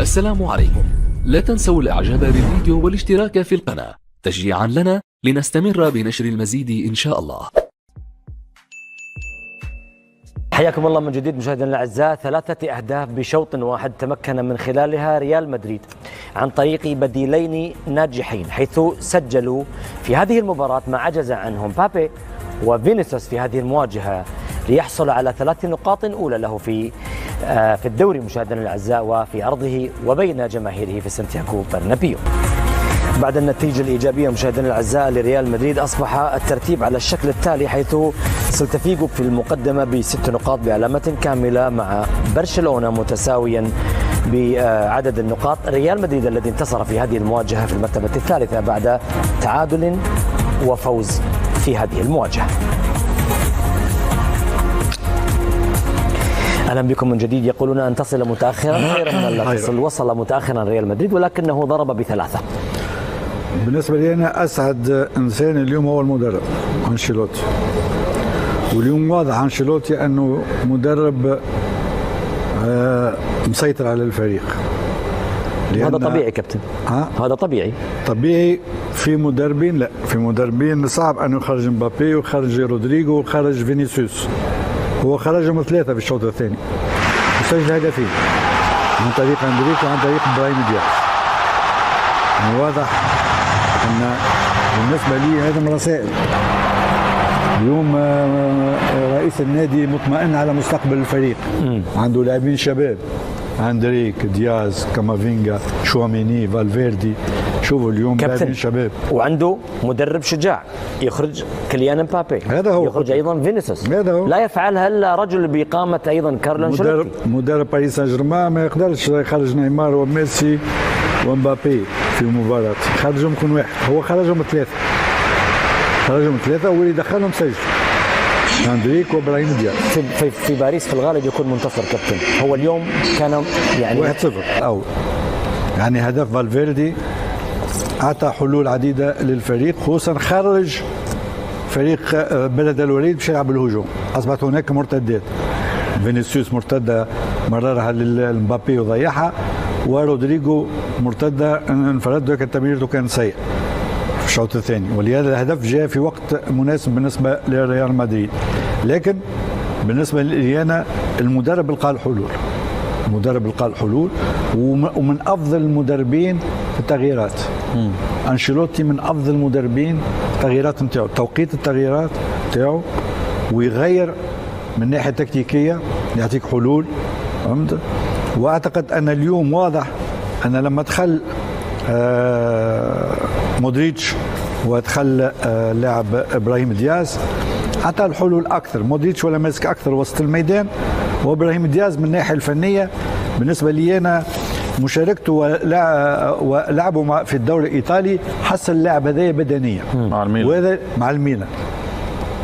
السلام عليكم. لا تنسوا الاعجاب بالفيديو والاشتراك في القناة تشجيعا لنا لنستمر بنشر المزيد ان شاء الله. حياكم الله من جديد مشاهدينا الاعزاء. 3 أهداف بشوط واحد تمكن من خلالها ريال مدريد عن طريق بديلين ناجحين، حيث سجلوا في هذه المباراة ما عجز عنه مبابي وفينيسيوس في هذه المواجهة ليحصل على 3 نقاط أولى له في الدوري مشاهدينا الاعزاء، وفي أرضه وبين جماهيره في سانتياغو برنابيو. بعد النتيجة الإيجابية مشاهدينا الأعزاء لريال مدريد أصبح الترتيب على الشكل التالي، حيث سيلتا فيغو في المقدمة ب6 نقاط بعلامة كاملة مع برشلونة متساويا بعدد النقاط. ريال مدريد الذي انتصر في هذه المواجهة في المرتبة الثالثة بعد تعادل وفوز في هذه المواجهة. أهلا بكم من جديد. يقولون أن تصل متأخرا خير من أن لا تصل. وصل متأخرا ريال مدريد ولكنه ضرب ب3. بالنسبة لي أنا أسعد إنسان اليوم هو المدرب أنشيلوتي، واليوم واضح أنشيلوتي أنه مدرب مسيطر على الفريق. هذا طبيعي كابتن، هذا طبيعي. طبيعي في مدربين، لا في مدربين صعب أنه يخرج مبابي ويخرج رودريغو ويخرج فينيسيوس. هو خرجهم 3 في الشوط الثاني وسجل هدفين عن طريق اندريك وعن طريق ابراهيم دياز. يعني واضح ان بالنسبه لي هذا من رسائل. اليوم رئيس النادي مطمئن على مستقبل الفريق، عنده لاعبين شباب، اندريك، دياز، كامافينجا، شواميني، فالفيردي. شوفوا اليوم لاعبين شباب، وعنده مدرب شجاع يخرج كيليان مبابي، هذا هو، يخرج ايضا فينيسيوس، لا يفعلها الا رجل بقامه ايضا كارلو انشيلوتي. مدرب باريس سان جيرمان ما يقدرش يخرج نيمار وميسي ومبابي في مباراه، خرجهم كل واحد. هو خرجهم 3 واللي دخلهم سجل اندريك وابراهيم دياز. في باريس في الغالب يكون منتصر كابتن. هو اليوم كان يعني 1-0 أو يعني هدف فالفيردي أعطى حلول عديدة للفريق، خصوصا خرج فريق بلد الوليد باش يلعب الهجوم. أصبحت هناك مرتدات، فينيسيوس مرتدة مررها لمبابي وضيعها، ورودريغو مرتدة انفرد لكن تمريرته كان سيء في الشوط الثاني، ولهذا الهدف جاء في وقت مناسب بالنسبة لريال مدريد. لكن بالنسبة لي أنا المدرب لقى الحلول، ومن أفضل المدربين في التغييرات. أنشيلوتي من أفضل المدربين التغييرات نتاعو، توقيت التغييرات نتاعو، ويغير من ناحية تكتيكية، يعطيك حلول، فهمت؟ وأعتقد أن اليوم واضح أن لما دخل مودريتش ودخل لاعب إبراهيم دياز أعطى الحلول أكثر. مودريتش ولا ماسك أكثر وسط الميدان، وإبراهيم دياز من الناحية الفنية بالنسبة لي أنا مشاركته ولعبه في الدوري الإيطالي حسن اللاعب هذايا بدنيا مع الميلان، وهذا مع الميلان.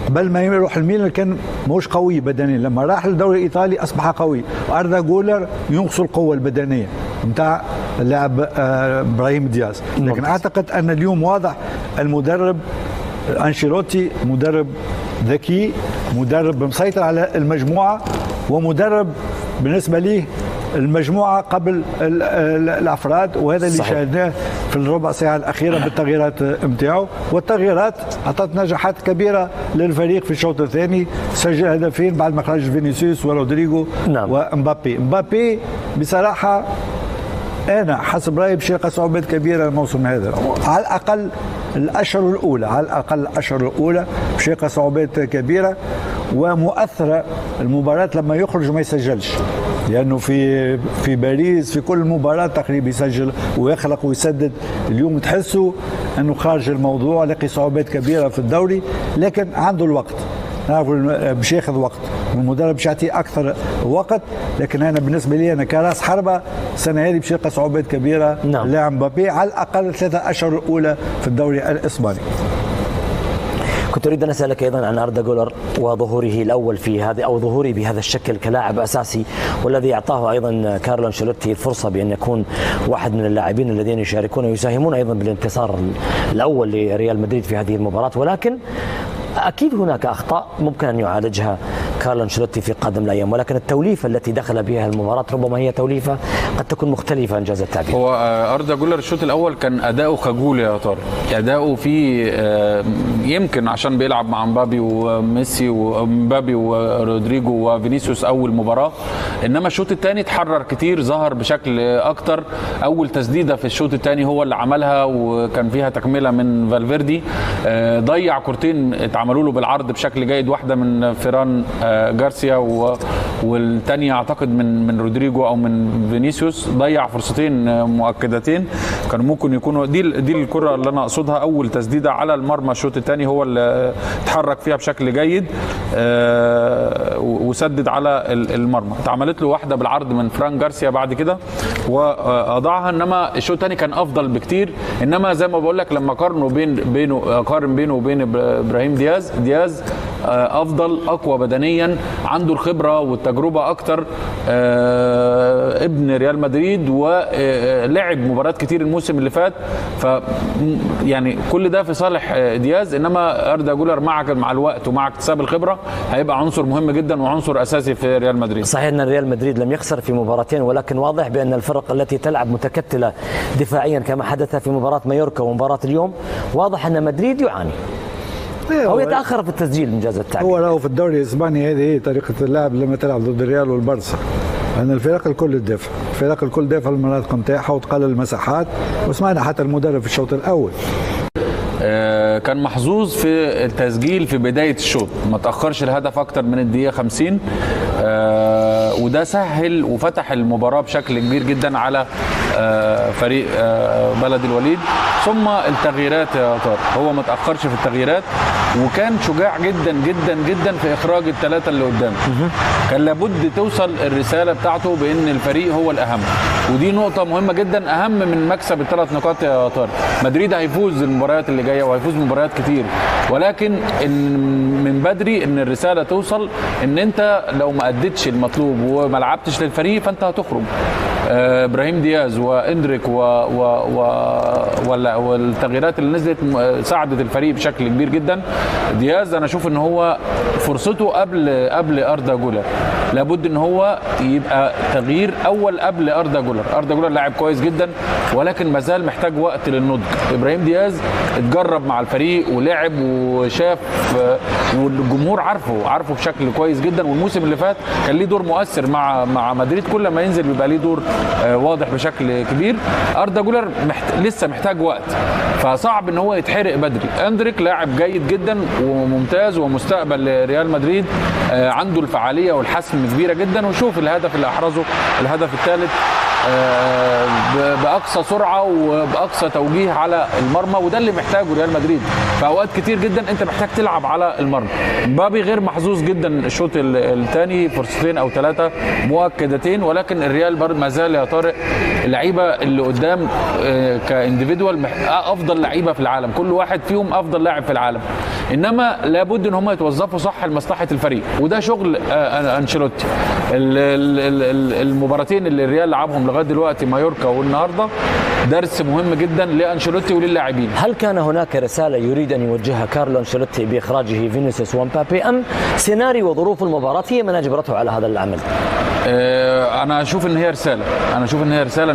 قبل ما يروح الميلان كان مش قوي بدنيا، لما راح للدوري الإيطالي أصبح قوي. أردا جولر ينقص القوة البدنية نتاع اللاعب إبراهيم دياز. لكن أعتقد أن اليوم واضح المدرب أنشيلوتي مدرب ذكي، مدرب مسيطر على المجموعة، ومدرب بالنسبة لي المجموعة قبل الأفراد، وهذا اللي شاهدناه في الربع ساعة الأخيرة بالتغييرات نتاعو. والتغييرات أعطت نجاحات كبيرة للفريق في الشوط الثاني، سجل هدفين بعد ما خرج فينيسيوس ورودريغو ومبابي. مبابي بصراحة أنا حسب رأيي باش يلقى صعوبات كبيرة الموسم هذا، على الأقل الأشهر الأولى باش يلقى صعوبات كبيرة ومؤثرة المباراة لما يخرج وما يسجلش، لأنه في باريس في كل مباراة تقريبا يسجل ويخلق ويسدد. اليوم تحسوا أنه خارج الموضوع، لقي صعوبات كبيرة في الدوري، لكن عنده الوقت، نعرف باش ياخذ وقت، المدرب باش يعطي اكثر وقت. لكن انا بالنسبه لي انا كراس حربه السنه هذه باش يلقى صعوبات كبيره لاعب مبابي على الاقل 3 أشهر الاولى في الدوري الاسباني. كنت اريد ان اسالك ايضا عن اردا جولر وظهوره الاول في هذه، او ظهوره بهذا الشكل كلاعب اساسي، والذي اعطاه ايضا كارلو انشيلوتي الفرصه بان يكون واحد من اللاعبين الذين يشاركون ويساهمون ايضا بالانتصار الاول لريال مدريد في هذه المباراه. ولكن اكيد هناك اخطاء ممكن ان يعالجها كارلو أنشيلوتي في قادم الأيام، ولكن التوليفة التي دخل بها المباراة ربما هي توليفة قد تكون مختلفة إنجاز التعبير. هو أردا جولر الشوط الأول كان أداؤه خجول يا طارق، أداؤه فيه يمكن عشان بيلعب مع مبابي وميسي ومبابي ورودريجو وفينيسيوس أول مباراة، إنما الشوط الثاني اتحرر كتير، ظهر بشكل أكتر. أول تسديدة في الشوط الثاني هو اللي عملها وكان فيها تكملة من فالفيردي، ضيع كورتين اتعملوا له بالعرض بشكل جيد، واحدة من فيران جارسيا والثانية أعتقد من رودريجو أو من فينيسيوس، ضيع فرصتين مؤكدتين كانوا ممكن يكونوا دي الكرة اللي أنا أقصدها. أول تسديدة على المرمى الشوط الثاني هو اللي اتحرك فيها بشكل جيد وسدد على المرمى، اتعملت له واحدة بالعرض من فران جارسيا بعد كده وأضعها. إنما الشوط الثاني كان أفضل بكتير، إنما زي ما بقول لك لما قارن بينه وبين إبراهيم دياز أفضل، أقوى بدنيا، عنده الخبرة والتجربة أكتر، ابن ريال مدريد ولعب مباريات كتير الموسم اللي فات، ف يعني كل ده في صالح دياز. إنما أردا جولر مع الوقت ومع اكتساب الخبرة هيبقى عنصر مهم جدا وعنصر أساسي في ريال مدريد. صحيح أن ريال مدريد لم يخسر في مباراتين، ولكن واضح بأن الفرق التي تلعب متكتلة دفاعيا كما حدث في مباراة مايوركا ومباراة اليوم، واضح أن مدريد يعاني أو يتأخر في التسجيل إنجاز التعبير. هو لو في الدوري الإسباني هذه هي طريقة اللعب لما تلعب ضد الريال والبرصا، أن الفرق الكل تدافع، الفرق الكل تدافع المناطق نتاعها وتقلل المساحات، وسمعنا حتى المدرب في الشوط الأول كان محظوظ في التسجيل في بداية الشوط، ما تأخرش الهدف أكتر من الدقيقة 50، وده سهل وفتح المباراة بشكل كبير جدا على فريق بلد الوليد. ثم التغييرات يا طارق، هو ما تأخرش في التغييرات وكان شجاع جدا جدا جدا في إخراج الثلاثة اللي قدامه. كان لابد توصل الرسالة بتاعته بأن الفريق هو الأهم، ودي نقطة مهمة جدا، أهم من مكسب الثلاث نقاط يا طارق. مدريد هيفوز المباريات اللي جاية وهيفوز مباريات كتير، ولكن من بدري ان الرسالة توصل ان انت لو ما أديتش المطلوب وما لعبتش للفريق فانت هتخرج. ابراهيم دياز واندريك والتغييرات اللي نزلت ساعدت الفريق بشكل كبير جدا. دياز انا اشوف ان هو فرصته قبل أردا جولر، لابد ان هو يبقى تغيير اول قبل أردا جولر. أردا جولر لاعب كويس جدا ولكن مازال محتاج وقت للنضج. ابراهيم دياز اتجرب مع الفريق ولعب وشاف والجمهور عارفه بشكل كويس جدا، والموسم اللي فات كان ليه دور مؤثر مع مدريد، كل ما ينزل بيبقى ليه دور واضح بشكل كبير. أردا جولر لسه محتاج وقت، فصعب ان هو يتحرق بدري. اندريك لاعب جيد جدا وممتاز ومستقبل لريال مدريد، عنده الفعاليه والحسم كبيره جدا، وشوف الهدف اللي احرزه الهدف الثالث باقصى سرعه وباقصى توجيه على المرمى، وده اللي محتاجه ريال مدريد. في اوقات كتير جدا انت محتاج تلعب على المرمى. مبابي غير محظوظ جدا الشوط الثاني، فرصتين او ثلاثه مؤكدتين، ولكن الريال ما زال يا طارق اللعيبه اللي قدام كانديفيدوال افضل لعيبه في العالم، كل واحد فيهم افضل لاعب في العالم، انما لابد ان هم يتوظفوا صح لمصلحه الفريق، وده شغل انشيلوتي. المباراتين اللي الريال لعبهم لغايه دلوقتي مايوركا والنهارده درس مهم جدا لانشيلوتي وللاعبين. هل كان هناك رساله يريد ان يوجهها كارلو انشيلوتي باخراجه فينيسيوس ومبابي، ام سيناريو وظروف المباراه هي من اجبرته على هذا العمل؟ انا اشوف ان هي رساله،